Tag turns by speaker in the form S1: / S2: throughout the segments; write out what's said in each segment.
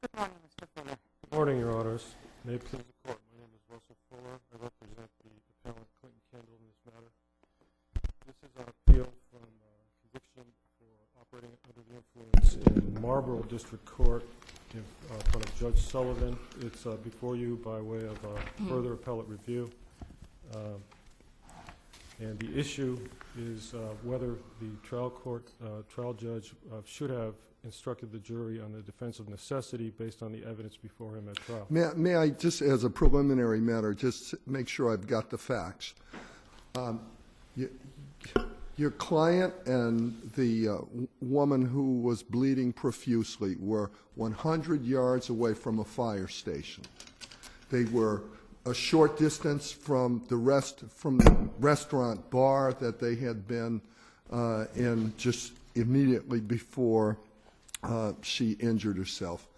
S1: Good morning, Mr. Fuller.
S2: Good morning, Your Honors. May it please the Court, my name is Russell Fuller. I represent the appellant Clinton Kendall in this matter. This is an appeal from conviction for operating under the influence in Marlborough District Court in front of Judge Sullivan. It's before you by way of further appellate review. And the issue is whether the trial judge should have instructed the jury on the defense of necessity based on the evidence before him at trial.
S3: May I just, as a preliminary matter, just make sure I've got the facts? Your client and the woman who was bleeding profusely were 100 yards away from a fire station. They were a short distance from the restaurant bar that they had been in just immediately before she injured herself,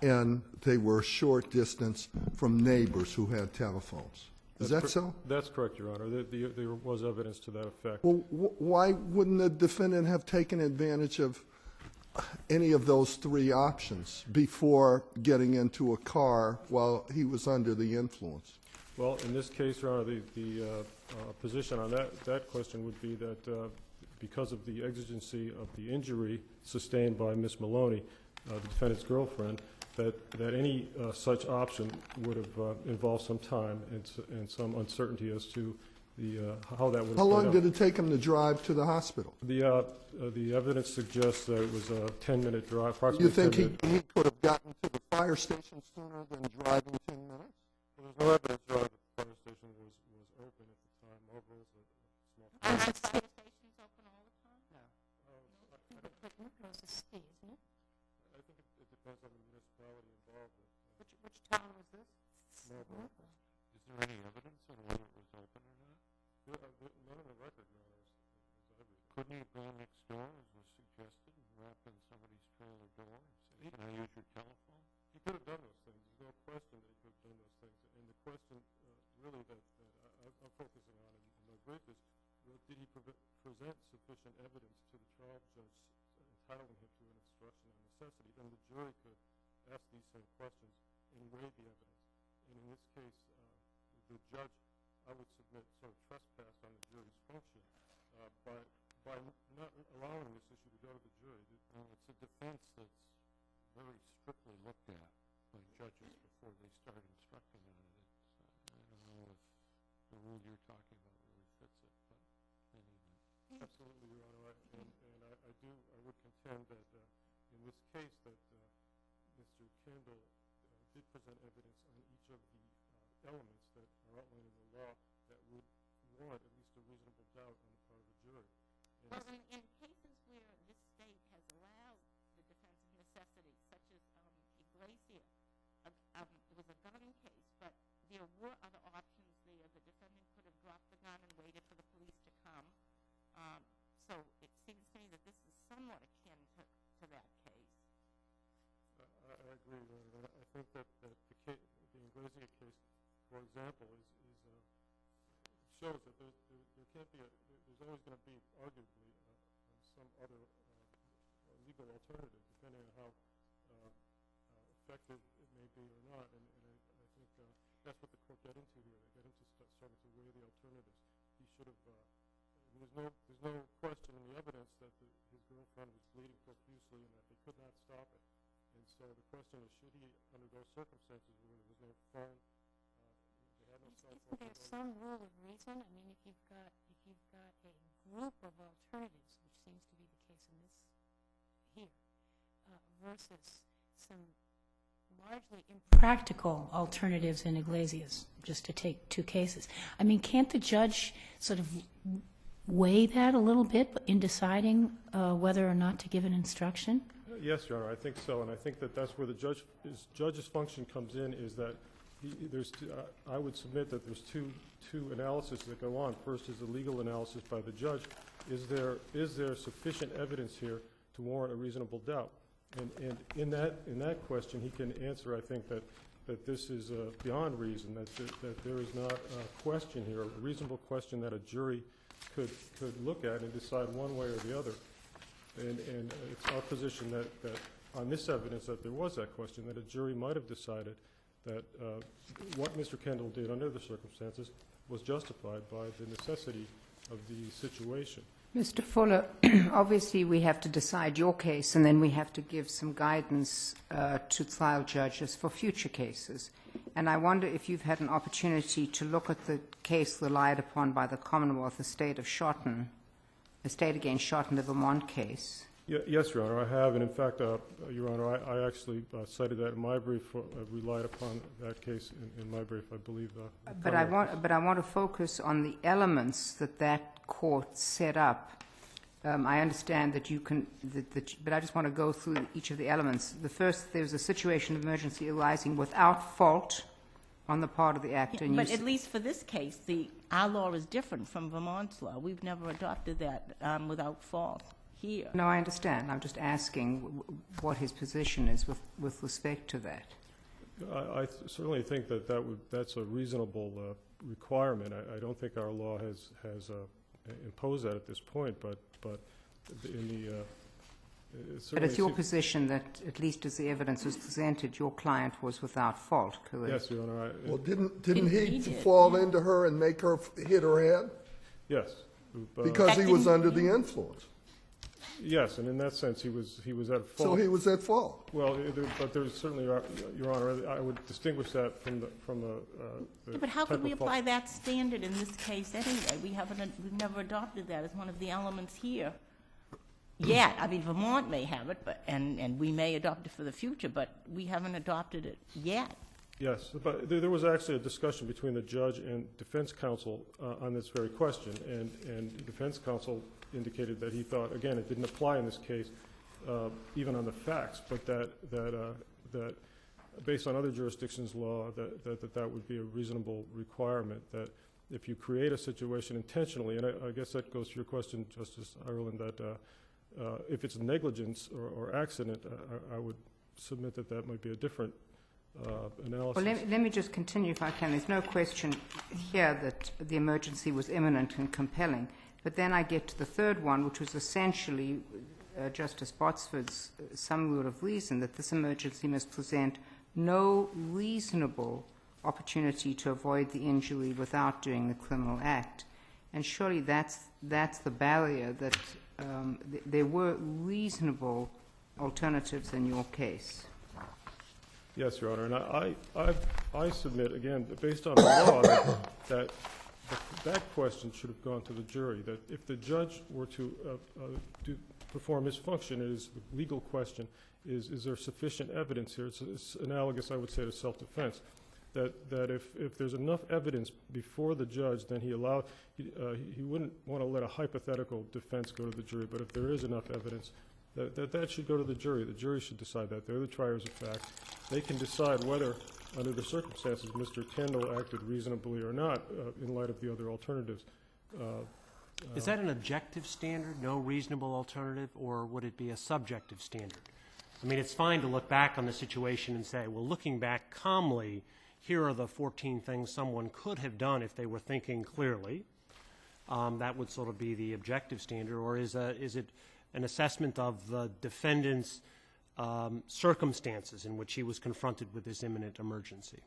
S3: and they were a short distance from neighbors who had telephones. Is that so?
S2: That's correct, Your Honor. There was evidence to that effect.
S3: Well, why wouldn't the defendant have taken advantage of any of those three options before getting into a car while he was under the influence?
S2: Well, in this case, Your Honor, the position on that question would be that because of the exigency of the injury sustained by Ms. Maloney, the defendant's girlfriend, that any such option would have involved some time and some uncertainty as to how that would have played out.
S3: How long did it take him to drive to the hospital?
S2: The evidence suggests that it was a 10-minute drive, approximately.
S3: You think
S2: 10 minutes.
S3: he could have gotten to the fire station sooner than driving 10 minutes?
S2: Well, there's no evidence, Your Honor, that the fire station was open at the time. Marlborough is a small
S1: Are
S2: town.
S1: the fire stations open all the time? No. But Marlborough is a city, isn't it?
S2: I think it depends on the municipality involved.
S1: Which town was this?
S2: Marlborough.
S4: Is there any evidence on whether it was open or not?
S2: None of the record, Your Honor, is evidence.
S4: Couldn't he have gone next door, as was suggested, and rapped on somebody's trailer door and said, "Can I use your telephone?"
S2: He could have done those things. There's no question that he could have done those things. And the question really that I'm focusing on in my brief is, did he present sufficient evidence to the trial judge entitling him to an instruction on necessity? Then the jury could ask these same questions and weigh the evidence. And in this case, the judge, I would submit, sort of trespassed on the jury's function by not allowing this issue to go to the jury.
S4: It's a defense that's very strictly looked at by judges before they start instructing on it. I don't know if the rule you're talking about really fits it, but anyway.
S2: Absolutely, Your Honor. I would contend that in this case that Mr. Kendall did present evidence on each of the elements that are outlined in the law that would warrant at least a reasonable doubt on the part of the jury.
S1: Well, in cases where this state has allowed the defense of necessity, such as Iglesias, it was a gun case, but there were other options there. The defendant could have dropped the gun and waited for the police to come. So it seems to me that this is somewhat akin to that case.
S2: I agree, Your Honor. I think that the Iglesias case, for example, shows that there can't be there's always going to be arguably some other legal alternative, depending on how effective it may be or not. And I think that's what the court got into here. They got into starting to weigh the alternatives. He should have. There's no question in the evidence that his girlfriend was bleeding profusely and that they could not stop it. And so the question is, should he, under those circumstances where there was no phone, they had no cell phone?
S1: Isn't there some rule of reason? I mean, if you've got a group of alternatives, which seems to be the case in this here, versus some largely impractical alternatives in Iglesias, just to take two cases. I mean, can't the judge sort of weigh that a little bit in deciding whether or not to give an instruction?
S2: Yes, Your Honor, I think so, and I think that that's where the judge's function comes in. Is that I would submit that there's two analyses that go on. First is the legal analysis by the judge. Is there sufficient evidence here to warrant a reasonable doubt? And in that question, he can answer. I think that this is beyond reason. That there is not a question here, a reasonable question that a jury could look at and decide one way or the other. And it's our position that on this evidence that there was that question, that a jury might have decided that what Mr. Kendall did under the circumstances was justified by the necessity of the situation.
S5: Mr. Fuller, obviously we have to decide your case, and then we have to give some guidance to trial judges for future cases. And I wonder if you've had an opportunity to look at the case relied upon by the Commonwealth, the state against Shotton, the Vermont case.
S2: Yes, Your Honor, I have. And in fact, Your Honor, I actually cited that in my brief, relied upon that case in my brief, I believe.
S5: But I want to focus on the elements that court set up. I understand that you can, but I just want to go through each of the elements. The first, there's a situation of emergency arising without fault on the part of the actor.
S6: Yeah, but at least for this case, our law is different from Vermont's law. We've never adopted that without fault here.
S5: No, I understand. I'm just asking what his position is with respect to that.
S2: I certainly think that's a reasonable requirement. I don't think our law has imposed that at this point, but in the
S5: but it's your position that, at least as the evidence was presented, your client was without fault, correct?
S2: Yes, Your Honor.
S3: Well, didn't he fall into her and make her hit her head?
S2: Yes.
S3: Because he was under the influence.
S2: Yes, and in that sense, he was at fault.
S3: So he was at fault.
S2: Well, but there's certainly, Your Honor, I would distinguish that from the
S6: Yeah, but how could we apply that standard in this case anyway? We've never adopted that as one of the elements here. Yet, I mean, Vermont may have it, and we may adopt it for the future, but we haven't adopted it yet.
S2: Yes, but there was actually a discussion between the judge and defense counsel on this very question, and defense counsel indicated that he thought, again, it didn't apply in this case, even on the facts, but that based on other jurisdictions' law, that would be a reasonable requirement, that if you create a situation intentionally, and I guess that goes to your question, Justice Ireland, that if it's negligence or accident, I would submit that might be a different analysis.
S5: Well, let me just continue, if I can. There's no question here that the emergency was imminent and compelling. But then I get to the third one, which was essentially Justice Botsford's some rule of reason, that this emergency must present no reasonable opportunity to avoid the injury without doing the criminal act. And surely that's the barrier, that there were reasonable alternatives in your case.
S2: Yes, Your Honor, and I submit, again, based on the law, that question should have gone to the jury, that if the judge were to perform his function, it is the legal question, is there sufficient evidence here? It's analogous, I would say, to self-defense, that if there's enough evidence before the judge, then he wouldn't want to let a hypothetical defense go to the jury, but if there is enough evidence, that should go to the jury. The jury should decide that. They're the triers of fact. They can decide whether, under the circumstances, Mr. Kendall acted reasonably or not in light of the other alternatives.
S7: Is that an objective standard, no reasonable alternative, or would it be a subjective standard? I mean, it's fine to look back on the situation and say, well, looking back calmly, here are the 14 things someone could have done if they were thinking clearly. That would sort of be the objective standard, or is it an assessment of the defendant's circumstances in which he was confronted with this imminent emergency?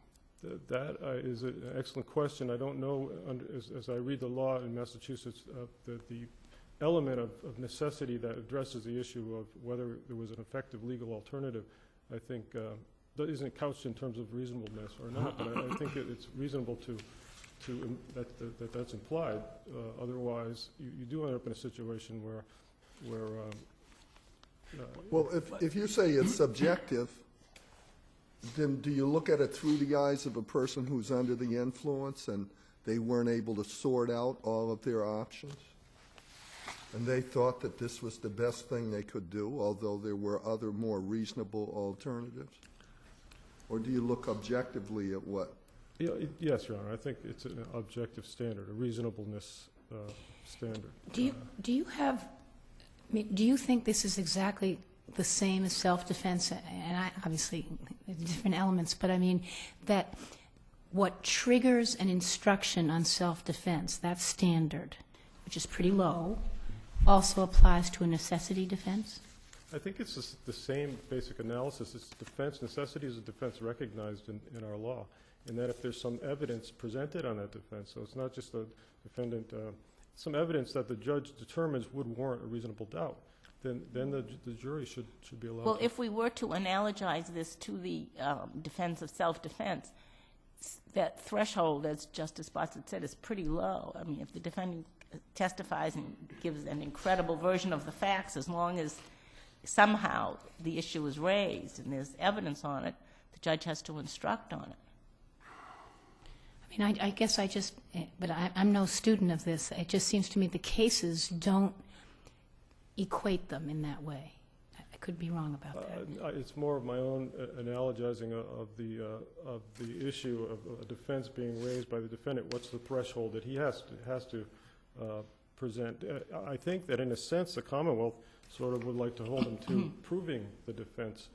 S2: That is an excellent question. I don't know, as I read the law in Massachusetts, the element of necessity that addresses the issue of whether there was an effective legal alternative, I think, that isn't couched in terms of reasonableness or not, but I think it's reasonable that's implied. Otherwise, you do end up in a situation where
S3: well, if you say it's subjective, then do you look at it through the eyes of a person who's under the influence and they weren't able to sort out all of their options? And they thought that this was the best thing they could do, although there were other more reasonable alternatives? Or do you look objectively at what?
S2: Yes, Your Honor. I think it's an objective standard, a reasonableness standard.
S1: Do you think this is exactly the same as self-defense? And obviously, different elements, but I mean that what triggers an instruction on self-defense, that standard, which is pretty low, also applies to a necessity defense?
S2: I think it's the same basic analysis. It's defense. Necessity is a defense recognized in our law, and that if there's some evidence presented on that defense, so it's not just the defendant, some evidence that the judge determines would warrant a reasonable doubt, then the jury should be allowed
S6: Well,
S2: to.
S6: if we were to analogize this to the defense of self-defense, that threshold, as Justice Botsford said, is pretty low. I mean, if the defendant testifies and gives an incredible version of the facts, as long as somehow the issue is raised and there's evidence on it, the judge has to instruct on it.
S1: I mean, I guess but I'm no student of this. It just seems to me the cases don't equate them in that way. I could be wrong about that.
S2: It's more of my own analogizing of the issue of a defense being raised by the defendant. What's the threshold that he has to present? I think that in a sense the Commonwealth sort of would like to hold him to proving the defense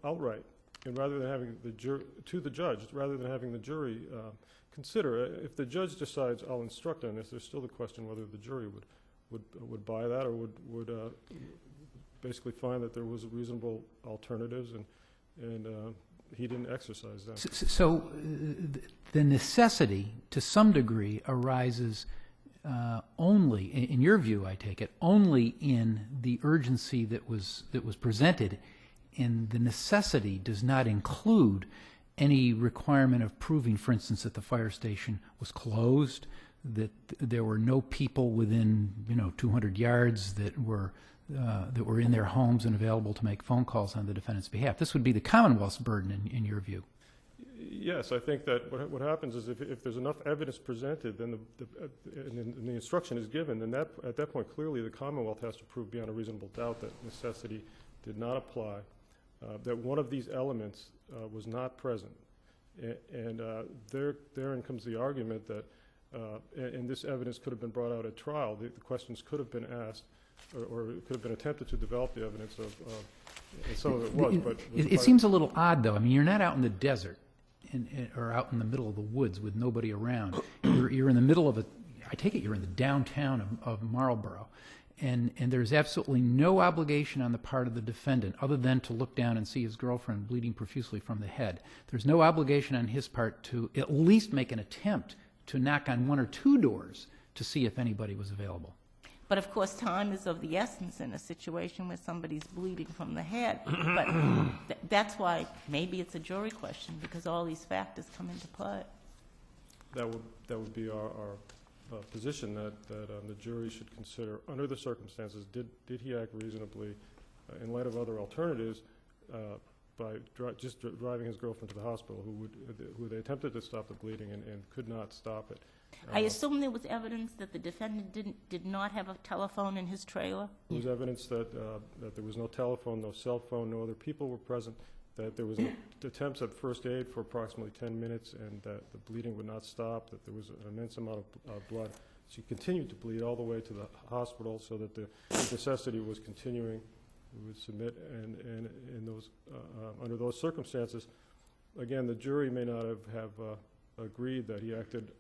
S2: outright, and rather than having the judge, rather than having the jury consider. If the judge decides I'll instruct on this, there's still the question whether the jury would buy that or would basically find that there was reasonable alternatives, and he didn't exercise that.
S8: So the necessity, to some degree, arises only, in your view, I take it, only in the urgency that was presented, and the necessity does not include any requirement of proving, for instance, that the fire station was closed, that there were no people within 200 yards that were in their homes and available to make phone calls on the defendant's behalf. This would be the Commonwealth's burden, in your view.
S2: Yes, I think that what happens is if there's enough evidence presented, then the instruction is given, then at that point clearly the Commonwealth has to prove beyond a reasonable doubt that necessity did not apply, that one of these elements was not present, and therein comes the argument that, and this evidence could have been brought out at trial. The questions could have been asked, or it could have been attempted to develop the evidence of, and some of it was. But
S8: it seems a little odd, though. I mean, you're not out in the desert or out in the middle of the woods with nobody around. You're in the middle of I take it you're in the downtown of Marlborough, and there's absolutely no obligation on the part of the defendant other than to look down and see his girlfriend bleeding profusely from the head. There's no obligation on his part to at least make an attempt to knock on one or two doors to see if anybody was available.
S6: But of course, time is of the essence in a situation where somebody's bleeding from the head. But that's why maybe it's a jury question, because all these factors come into play.
S2: That would be our position, that the jury should consider, under the circumstances, did he act reasonably in light of other alternatives by just driving his girlfriend to the hospital, who they attempted to stop the bleeding and could not stop it.
S6: I assume there was evidence that the defendant did not have a telephone in his trailer?
S2: There was evidence that there was no telephone, no cell phone, no other people were present, that there was attempts at first aid for approximately 10 minutes, and that the bleeding would not stop, that there was an immense amount of blood. She continued to bleed all the way to the hospital, so that the necessity was continuing. We would submit, and in those under those circumstances, again, the jury may not have agreed that he acted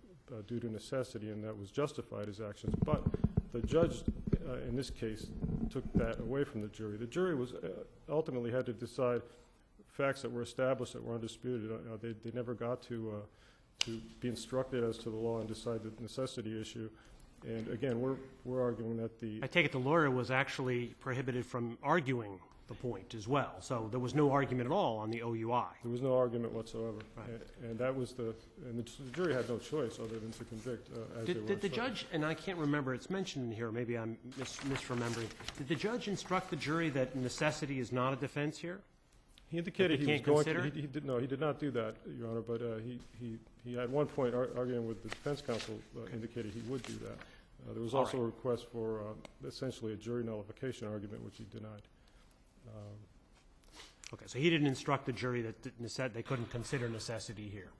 S2: due to necessity, and that was justified his actions. But the judge, in this case, took that away from the jury. The jury was ultimately had to decide facts that were established, that were undisputed. They never got to be instructed as to the law and decide the necessity issue. And again, we're arguing that
S7: I take it the lawyer was actually prohibited from arguing the point as well. So there was no argument at all on the OUI.
S2: There was no argument whatsoever.
S7: Right.
S2: And that was the jury had no choice other than to convict as they were
S7: Did the
S2: instructed.
S7: judge, and I can't remember, it's mentioned in here, maybe I'm misremembering, did the judge instruct the jury that necessity is not a defense here?
S2: He indicated
S7: That
S2: he
S7: they
S2: was
S7: can't
S2: going
S7: consider
S2: to. He did not do that, Your Honor. But he at one point arguing with the defense counsel indicated he would do that. There was also a request for essentially a jury nullification argument, which he denied.
S7: Okay, so he didn't instruct the jury that they couldn't consider necessity here.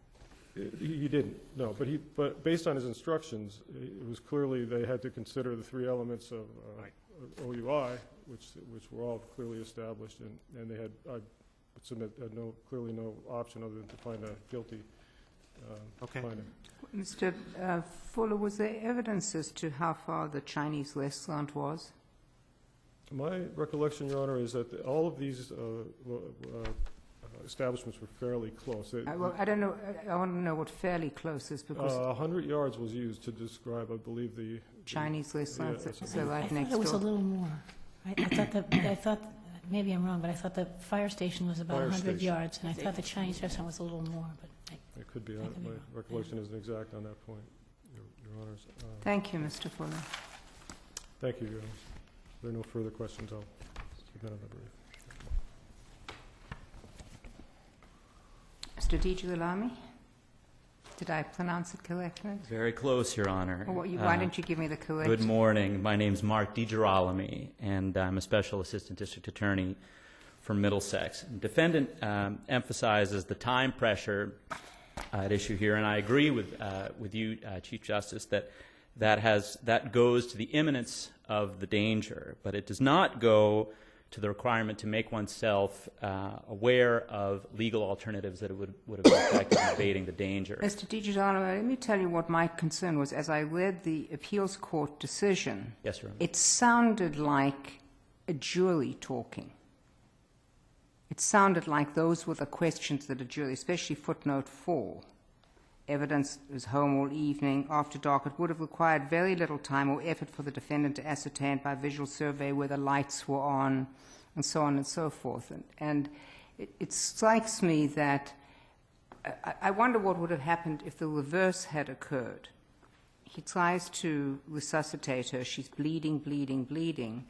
S2: He didn't, no. But based on his instructions, it was clearly they had to consider the three elements of OUI, which were all clearly established, and they had, I would submit, clearly no option other than to find a guilty finding.
S5: Mr. Fuller, was there evidence as to how far the Chinese restaurant was?
S2: My recollection, Your Honor, is that all of these establishments were fairly close.
S5: I don't know, I want to know what fairly close is, because
S2: 100 yards was used to describe, I believe, the
S5: Chinese restaurants,
S2: yes,
S5: so right
S1: I
S5: next
S1: thought it was a
S5: door.
S1: little more. I thought, maybe I'm wrong, but I thought the fire station was about
S2: Fire
S1: 100
S2: station.
S1: yards, and I thought the Chinese restaurant was a little more, but
S2: It could be.
S1: I could be
S2: My
S1: wrong.
S2: recollection isn't exact on that point, Your Honors.
S5: Thank you, Mr. Fuller.
S2: Thank you, Your Honors. If there are no further questions, I'll submit on the brief.
S5: Mr. DiGirolamo? Did I pronounce it correctly?
S9: Very close, Your Honor.
S5: Or why didn't you give me the correct?
S9: Good morning. My name's Mark DiGirolamo, and I'm a Special Assistant District Attorney for Middlesex. Defendant emphasizes the time pressure at issue here, and I agree with you, Chief Justice, that goes to the imminence of the danger, but it does not go to the requirement to make oneself aware of legal alternatives that would have been effective in abating the danger.
S5: Mr. DiGirolamo, let me tell you what my concern was. As I read the appeals court decision,
S9: Yes, Your Honor.
S5: it sounded like a jury talking. It sounded like those were the questions that a jury, especially footnote 4. Evidence was home all evening, after dark. It would have required very little time or effort for the defendant to ascertain by visual survey where the lights were on, and so on and so forth. And it strikes me that I wonder what would have happened if the reverse had occurred. He tries to resuscitate her. She's bleeding, bleeding, bleeding.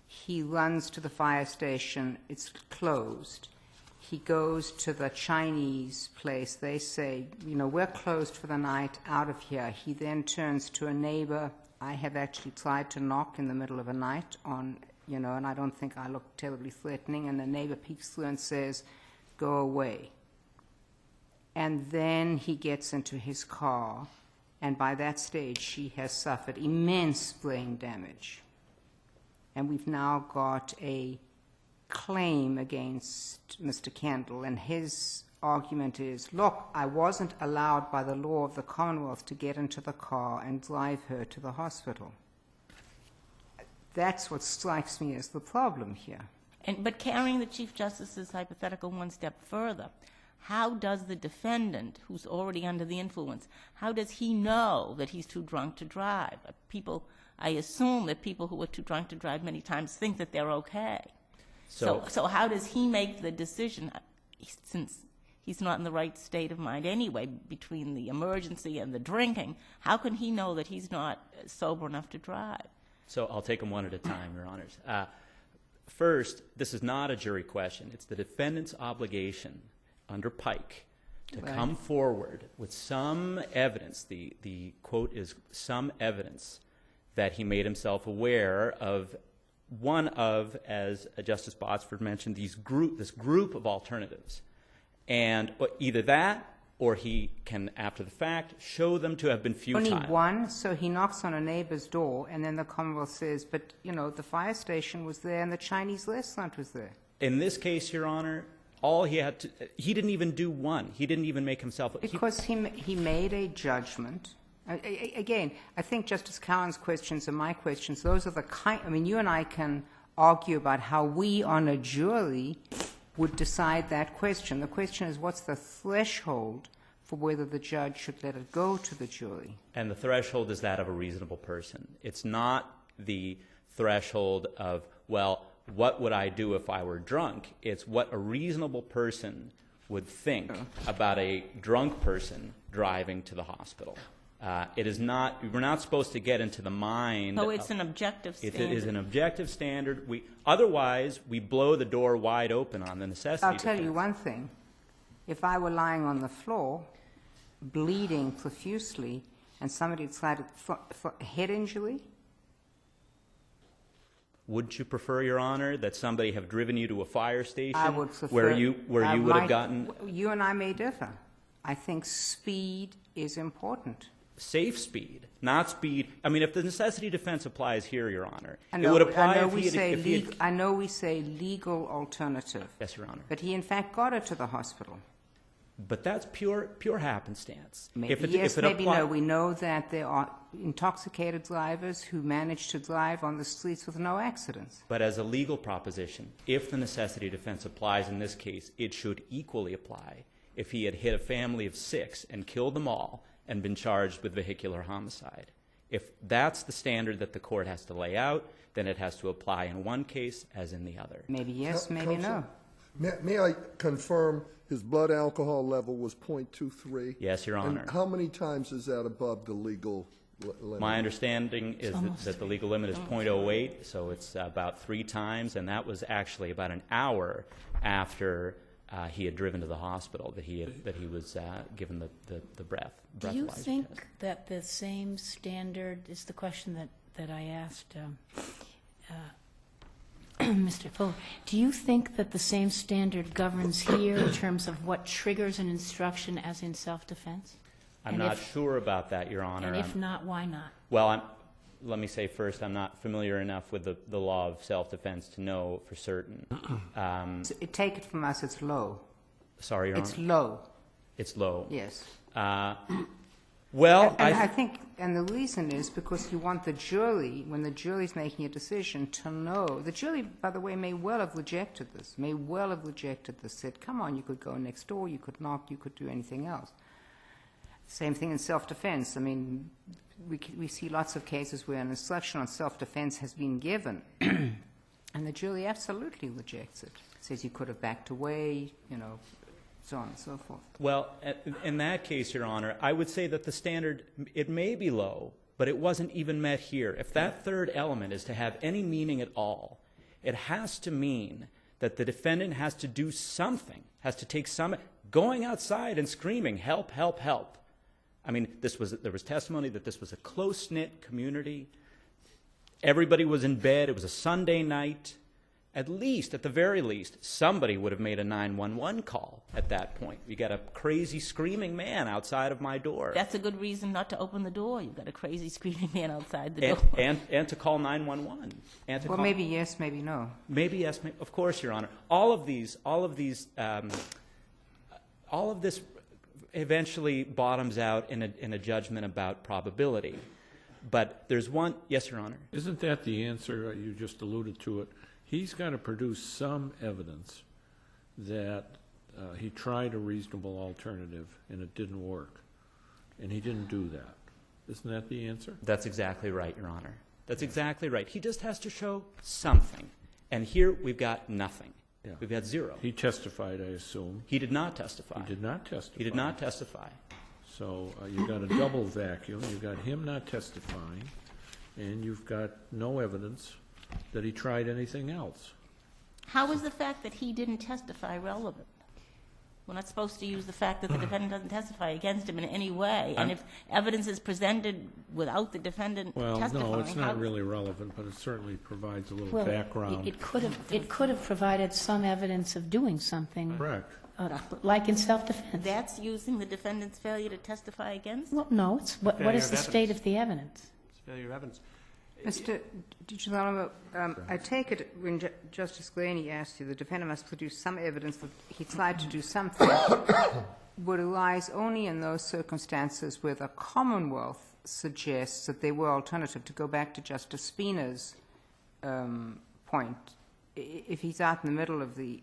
S5: He runs to the fire station. It's closed. He goes to the Chinese place. They say, we're closed for the night, out of here. He then turns to a neighbor. I have actually tried to knock in the middle of a night on, and I don't think I look terribly threatening. And the neighbor peeks through and says, go away. And then he gets into his car. And by that stage, she has suffered immense brain damage. And we've now got a claim against Mr. Kendall, and his argument is, look, I wasn't allowed by the law of the Commonwealth to get into the car and drive her to the hospital. That's what strikes me as the problem here.
S6: But carrying the Chief Justice's hypothetical one step further, how does the defendant, who's already under the influence, how does he know that he's too drunk to drive? I assume that people who are too drunk to drive many times think that they're okay. So how does he make the decision, since he's not in the right state of mind anyway, between the emergency and the drinking, how can he know that he's not sober enough to drive?
S9: So I'll take them one at a time, Your Honors. First, this is not a jury question. It's the defendant's obligation under Pike to come forward with some evidence. The quote is some evidence that he made himself aware of one of, as Justice Botsford mentioned, this group of alternatives. And either that, or he can, after the fact, show them to have been futile.
S5: Only one, so he knocks on a neighbor's door, and then the Commonwealth says, but, the fire station was there and the Chinese restaurant was there.
S9: In this case, Your Honor, all he had to, he didn't even do one. He didn't even make himself.
S5: Because he made a judgment. Again, I think Justice Cowan's questions and my questions, those are the kind, you and I can argue about how we on a jury would decide that question. The question is, what's the threshold for whether the judge should let it go to the jury?
S9: And the threshold is that of a reasonable person. It's not the threshold of, well, what would I do if I were drunk? It's what a reasonable person would think about a drunk person driving to the hospital. It is not, we're not supposed to get into the mind.
S6: So it's an objective standard.
S9: If it is an objective standard, otherwise we blow the door wide open on the necessity.
S5: I'll tell you one thing. If I were lying on the floor, bleeding profusely, and somebody tried a head injury,
S9: wouldn't you prefer, Your Honor, that somebody have driven you to a fire station
S5: I would prefer,
S9: where you would have gotten
S5: You and I may differ. I think speed is important.
S9: safe speed, not speed. I mean, if the necessity defense applies here, Your Honor,
S5: it
S9: would apply
S5: I know
S9: if he had.
S5: I know we say legal alternative.
S9: Yes, Your Honor.
S5: But he, in fact, got her to the hospital.
S9: But that's pure happenstance.
S5: Maybe yes, maybe no. We know that there are intoxicated drivers who manage to drive on the streets with no accidents.
S9: But as a legal proposition, if the necessity defense applies in this case, it should equally apply if he had hit a family of 6 and killed them all and been charged with vehicular homicide. If that's the standard that the court has to lay out, then it has to apply in one case as in the other.
S5: Maybe yes, maybe no.
S3: May I confirm his blood alcohol level was .23?
S9: Yes, Your Honor.
S3: And how many times is that above the legal limit?
S9: My understanding is that the legal limit is .08, so it's about 3 times, and that was actually about an hour after he had driven to the hospital that he was given the breath.
S1: Do you
S9: breathalyzer
S1: think
S9: test.
S1: that the same standard is the question that I asked Mr. Fuller? Do you think that the same standard governs here in terms of what triggers an instruction as in self-defense?
S9: I'm not sure about that, Your Honor.
S1: And if not, why not?
S9: Well, let me say first, I'm not familiar enough with the law of self-defense to know for certain.
S5: Take it from us, it's low.
S9: Sorry, Your Honor?
S5: It's low.
S9: It's low.
S5: Yes.
S9: Well,
S5: I think, and the reason is because you want the jury, when the jury's making a decision, to know. The jury, by the way, may well have rejected this, said, come on, you could go next door, you could knock, you could do anything else. Same thing in self-defense. I mean, we see lots of cases where an instruction on self-defense has been given, and the jury absolutely rejects it. Says you could have backed away, so on and so forth.
S9: Well, in that case, Your Honor, I would say that the standard, it may be low, but it wasn't even met here. If that third element is to have any meaning at all, it has to mean that the defendant has to do something, has to take some, going outside and screaming, help, help, help. I mean, there was testimony that this was a close-knit community. Everybody was in bed. It was a Sunday night. At the very least, somebody would have made a 911 call at that point. You got a crazy screaming man outside of my door.
S6: That's a good reason not to open the door. You've got a crazy screaming man outside the door.
S9: And to call 911.
S5: Maybe yes, maybe no.
S9: Maybe yes, of course, Your Honor. All of this eventually bottoms out in a judgment about probability. But there's one, yes, Your Honor.
S4: Isn't that the answer? You just alluded to it. He's got to produce some evidence that he tried a reasonable alternative and it didn't work, and he didn't do that. Isn't that the answer?
S9: That's exactly right, Your Honor. That's exactly right. He just has to show something. And here we've got nothing. Yeah. We've got zero.
S4: He testified, I assume.
S9: He did not testify.
S4: He did not testify.
S9: He did not testify.
S4: So you've got a double vacuum. You've got him not testifying, and you've got no evidence that he tried anything else.
S6: How is the fact that he didn't testify relevant? We're not supposed to use the fact that the defendant doesn't testify against him in any way. And if evidence is presented without the defendant testifying...
S4: Well, no, it's not really relevant, but it certainly provides a little background.
S1: It could have provided some evidence of doing something.
S4: Correct.
S1: Like in self-defense.
S6: That's using the defendant's failure to testify against?
S1: Well, no, it's what is the state of the evidence?
S7: It's failure of evidence.
S5: Mr. DiGirolamo, I take it when Justice Graney asked you, the defendant must produce some evidence that he tried to do something, would arise only in those circumstances where the Commonwealth suggests that they were alternative. To go back to Justice Spina's point, if he's out in the middle of the,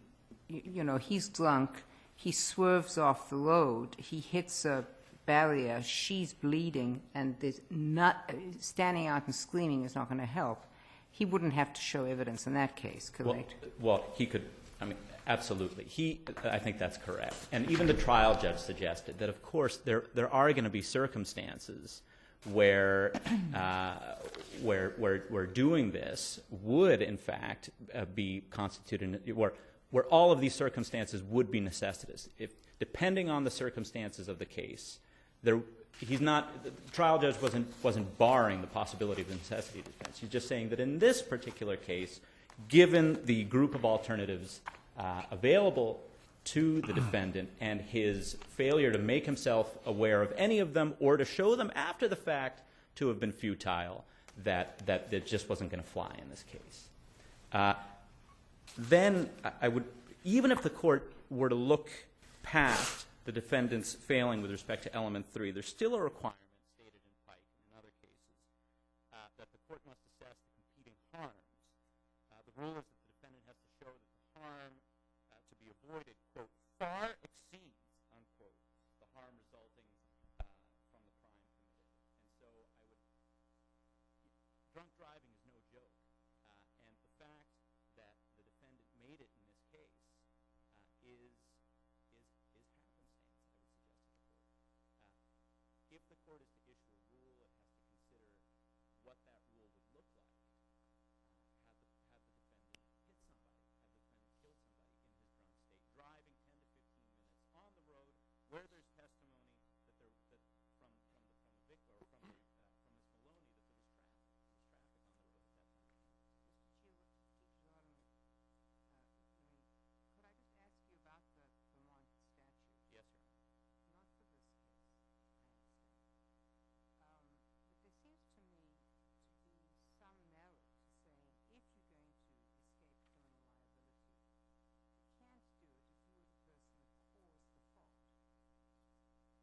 S5: he's drunk, he swerves off the road, he hits a barrier, she's bleeding, and there's not standing out and screaming is not going to help. He wouldn't have to show evidence in that case, correct?
S9: Well, he could. I mean, absolutely. I think that's correct. And even the trial judge suggested that, of course, there are going to be circumstances where doing this would, in fact, be constituted, where all of these circumstances would be necessitous. Depending on the circumstances of the case, the trial judge wasn't barring the possibility of necessity defense. He's just saying that in this particular case, given the group of alternatives available to the defendant and his failure to make himself aware of any of them or to show them after the fact to have been futile, that just wasn't going to fly in this case. Then I would, even if the court were to look past the defendant's failing with respect to element 3, there's still a requirement stated in Pike and in other cases that the court must assess the competing harms. The rule is that the defendant has to show that the harm to be avoided, quote, far exceeds, unquote, the harm resulting from the crime committed. And so drunk driving is no joke. And the fact that the defendant made it in this case is happenstance, I would suggest to the court. If the court is to issue a rule, it has to consider what that rule would look like had the defendant hit somebody, had the defendant killed somebody in his drunk state, driving 10 to 15 minutes on the road where there's testimony that from the victim or from Ms. Maloney that there was traffic. There was traffic on the road at that time.
S5: Mr. Chief could I just ask you about the Vermont statute?
S9: Yes, Your Honor.
S5: Not for this case, I understand. But there seems to me to be some merit to saying if you're going to escape criminal liability, you can't do it if you were the person that caused the fault.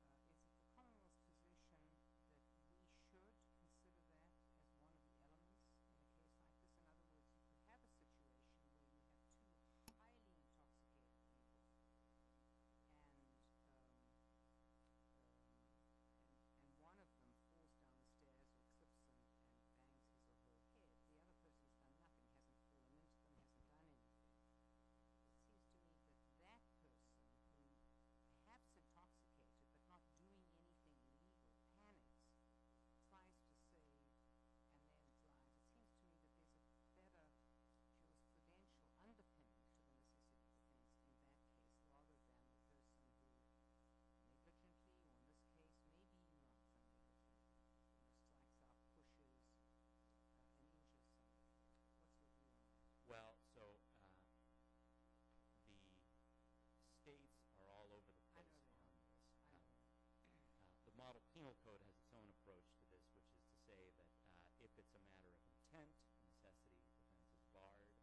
S5: Is it the Commonwealth's position that we should consider that as one of the elements in a case like this? In other words, you could have a situation where you have two highly intoxicated people and one of them falls down the stairs or trips and bangs his or her head. The other person's done nothing, hasn't fallen into them, hasn't done anything. It seems to me that that person who perhaps intoxicated but not doing anything illegal panics, tries to save a man's life. It seems to me that there's a better jurisprudential underpinning to the necessity defense in that case rather than the person who negligently, or in this case maybe not so negligently, strikes out, pushes, and injures somebody. What's your view on that?
S9: Well, so the states are all over the place on this. The model penal code has its own approach to this, which is to say that if it's a matter of intent, necessity defense is barred,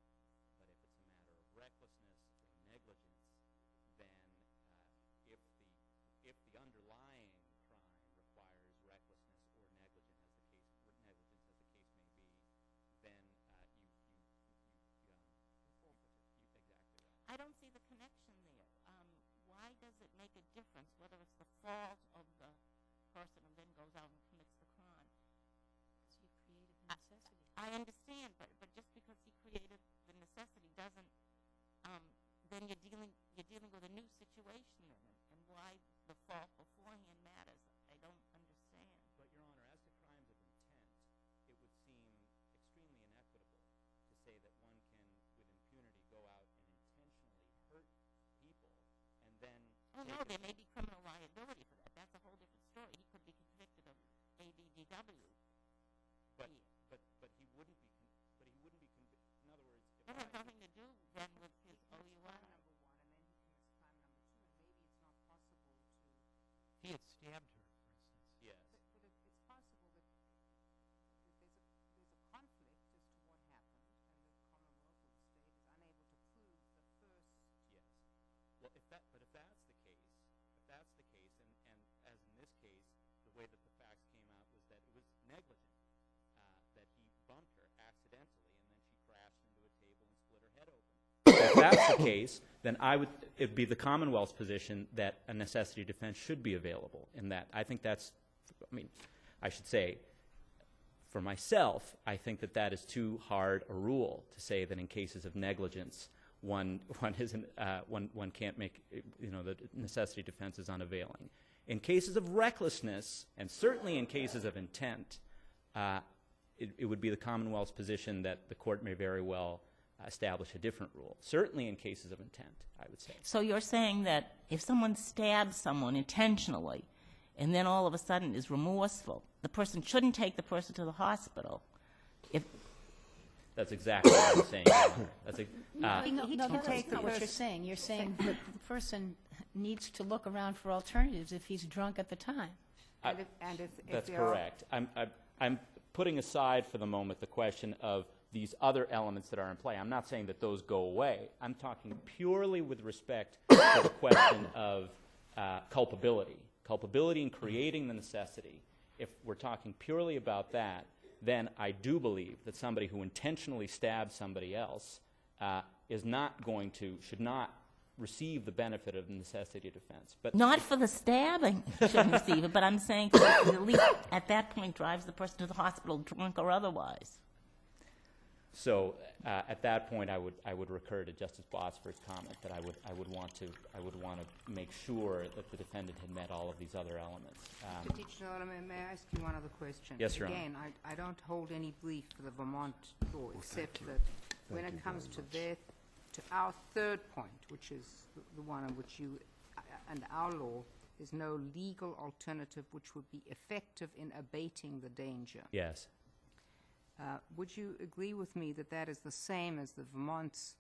S9: but if it's a matter of recklessness or negligence, then if the underlying crime requires recklessness or negligence, as the case may be, then you forfeit it. Exactly right.
S6: I don't see the connection there. Why does it make a difference whether it's the fault of the person who then goes out and commits the crime?
S1: Because you created the necessity.
S6: I understand, but just because he created the necessity doesn't, then you're dealing with a new situation then, and why the fault beforehand matters, I don't understand.
S9: But, Your Honor, as to crimes of intent, it would seem extremely inequitable to say that one can, with impunity, go out and intentionally hurt people and then
S6: Oh, no, there may be criminal liability for that. That's a whole different story. He could be convicted of ABDW.
S9: But he wouldn't be convicted. In other words,
S6: That has nothing to do then with his OUI.
S5: Crime number one, and then he commits crime number two, and maybe it's not possible to.
S8: If he had stabbed her, for instance.
S9: yes.
S5: But it's possible that there's a conflict as to what happened, and the Commonwealth or the state is unable to prove the first.
S9: Yes. Well, if that's the case, and as in this case, the way that the facts came out was that it was negligent, that he bumped her accidentally, and then she crashed into a table and split her head open. If that's the case, then it'd be the Commonwealth's position that a necessity defense should be available in that. I think I should say, for myself, I think that is too hard a rule to say that in cases of negligence, one can't make, the necessity defense is unavailing. In cases of recklessness, and certainly in cases of intent, it would be the Commonwealth's position that the court may very well establish a different rule. Certainly in cases of intent, I would say.
S6: So you're saying that if someone stabs someone intentionally and then all of a sudden is remorseful, the person shouldn't take the person to the hospital.
S9: That's exactly what I'm saying.
S1: That's not what you're saying. You're saying that the person needs to look around for alternatives if he's drunk at the time.
S9: That's correct. I'm putting aside for the moment the question of these other elements that are in play. I'm not saying that those go away. I'm talking purely with respect to the question of culpability. Culpability in creating the necessity. If we're talking purely about that, then I do believe that somebody who intentionally stabs somebody else should not receive the benefit of the necessity of defense. But
S6: Not for the stabbing, shouldn't receive it, but I'm saying at least at that point drives the person to the hospital, drunk or otherwise.
S9: so at that point, I would recur to Justice Botsford's comment that I would want to make sure that the defendant had met all of these other elements.
S5: Mr. Tichenor, may I ask you one other question?
S9: Yes, Your Honor.
S5: Again, I don't hold any belief for the Vermont law, except that when it comes to our third point, which is the one on which you, under our law, there's no legal alternative which would be effective in abating the danger.
S9: Yes.
S5: Would you agree with me that that is the same as the Vermont's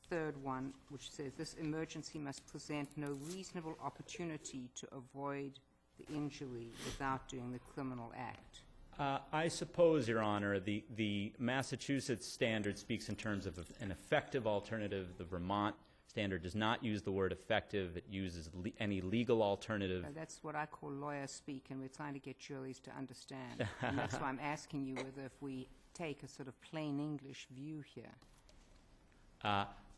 S5: third one, which says this emergency must present no reasonable opportunity to avoid the injury without doing the criminal act?
S9: I suppose, Your Honor, the Massachusetts standard speaks in terms of an effective alternative. The Vermont standard does not use the word effective. It uses any legal alternative.
S5: That's what I call lawyer speak, and we're trying to get juries to understand. And that's why I'm asking you whether if we take a sort of plain English view here.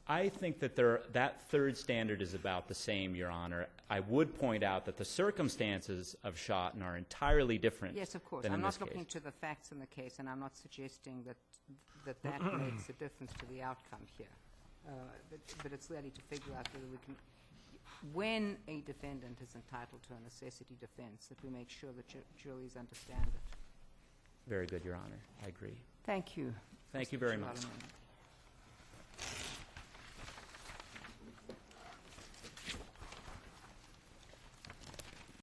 S9: I think that that third standard is about the same, Your Honor. I would point out that the circumstances of Schotten are entirely different.
S5: Yes, of course.
S9: Than
S5: I'm
S9: in
S5: not
S9: this
S5: looking
S9: case.
S5: to the facts in the case, and I'm not suggesting that makes a difference to the outcome here. But it's really to figure out whether we can, when a defendant is entitled to a necessity defense, that we make sure that juries understand it.
S9: Very good, Your Honor. I agree.
S5: Thank you.
S9: Thank you
S5: Mr.
S9: very much.
S5: Chalaman.